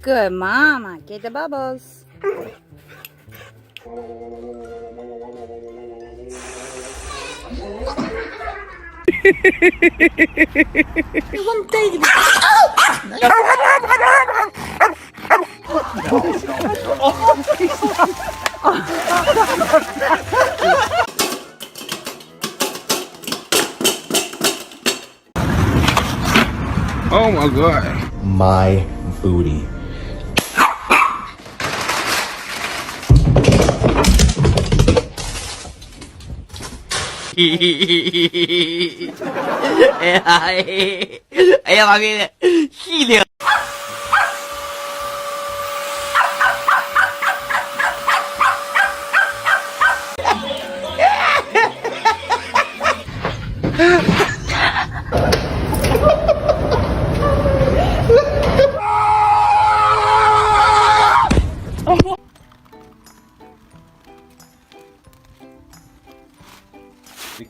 Good mama. Get the bubbles. Oh my god. My booty. Ayan, makikita. Hili.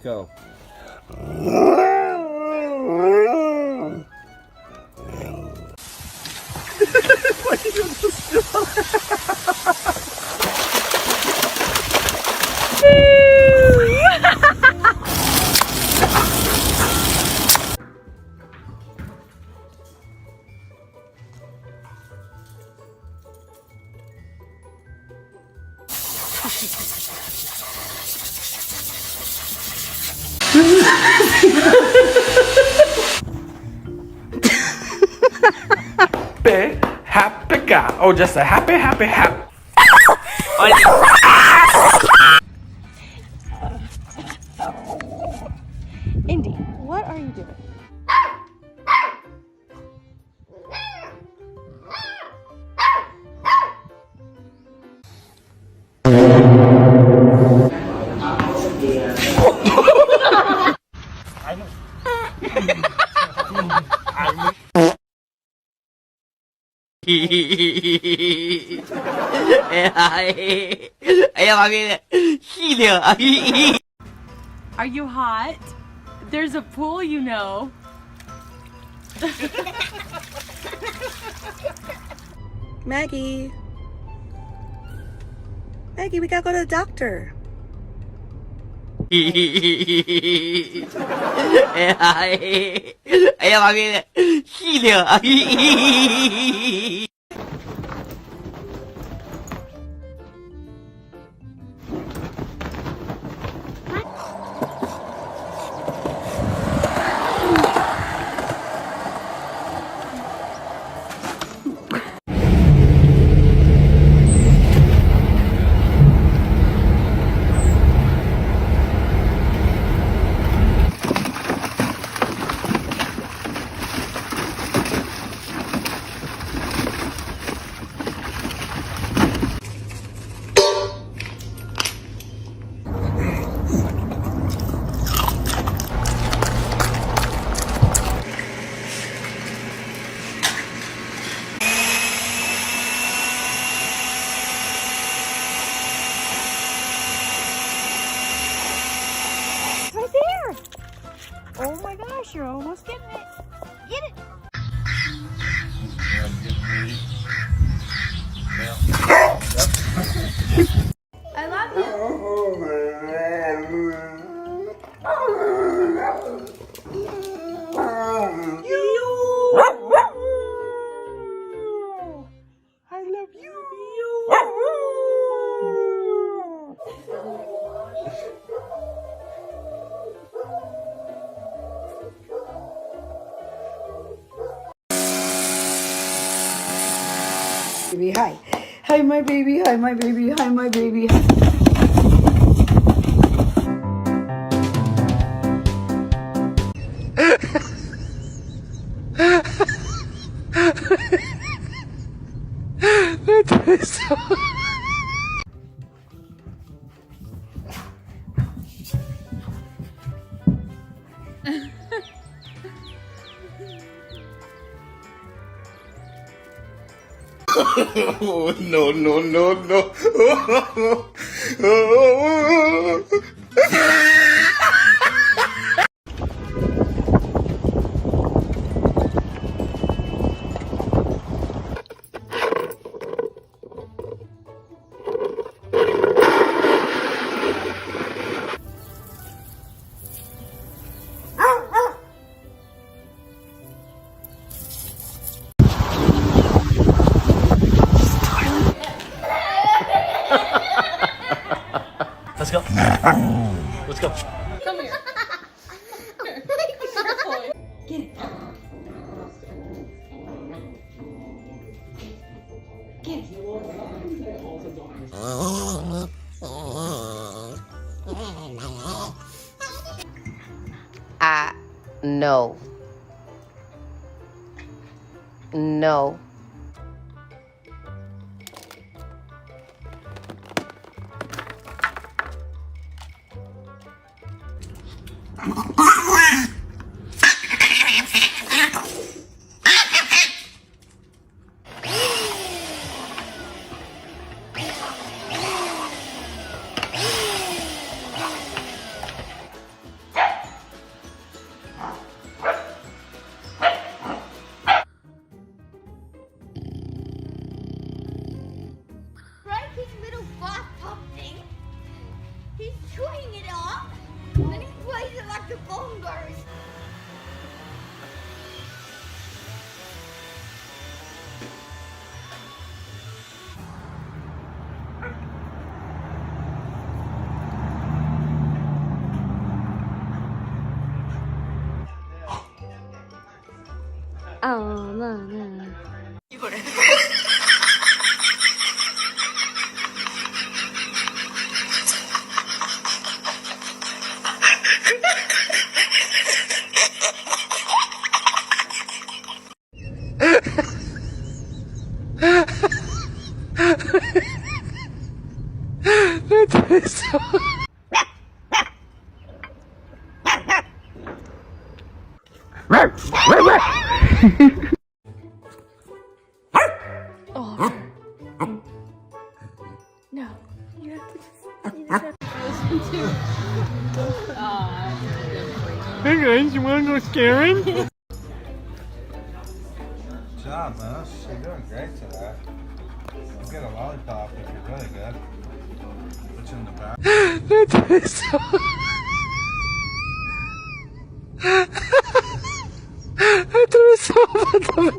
Go. Happy guy. Oh, just a happy. Indy, what are you doing? Ayan, makikita. Hili. Are you hot? There's a pool, you know. Maggie, we gotta go to the doctor. Ayan, makikita. Hili. Right there. Oh my gosh, you're almost getting it. Get it. I love you. I love you. Baby, hi. Hi, my baby. Hi, my baby. Hi, my baby. Oh, no. go. Let's go. Come here. Get it. Get it. No. No. His little bathtub thing. He's chewing it up, and he plays it like the bongos. Oh, no. Oh. No. You have to just Hey guys, you wanna go scaring? Good job, man. You're doing great today. You'll get a lollipop if you're really good. Put you in the back. That is so... That is so bad.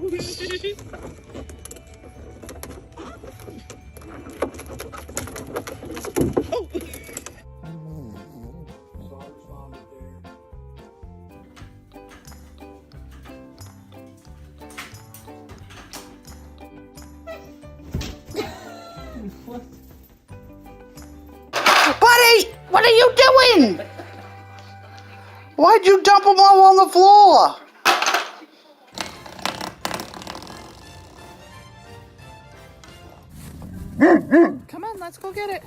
Buddy, what are you doing? Why'd you dump them all on the floor? Come on, let's go get it.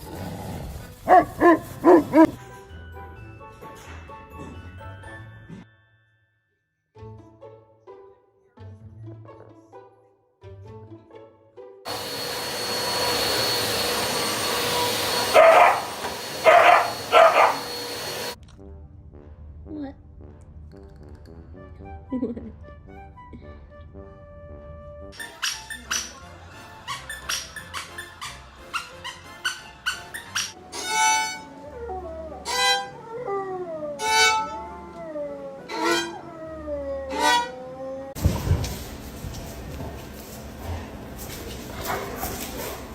What?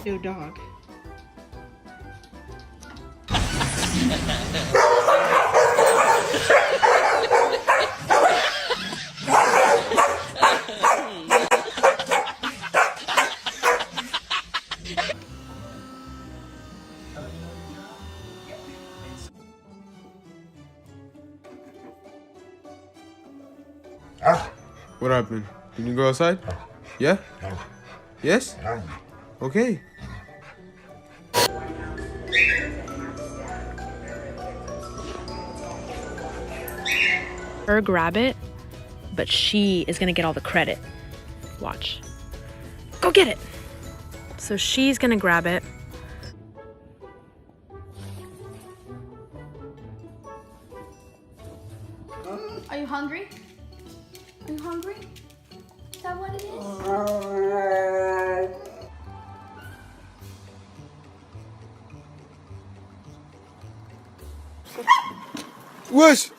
New dog. What happened? Can you go outside? Yeah? Yes? Okay. Her grab it, but she is gonna get all the credit. Watch. Go get it. So she's gonna grab it. Are you hungry? Are you hungry? Is that what it is? Wish!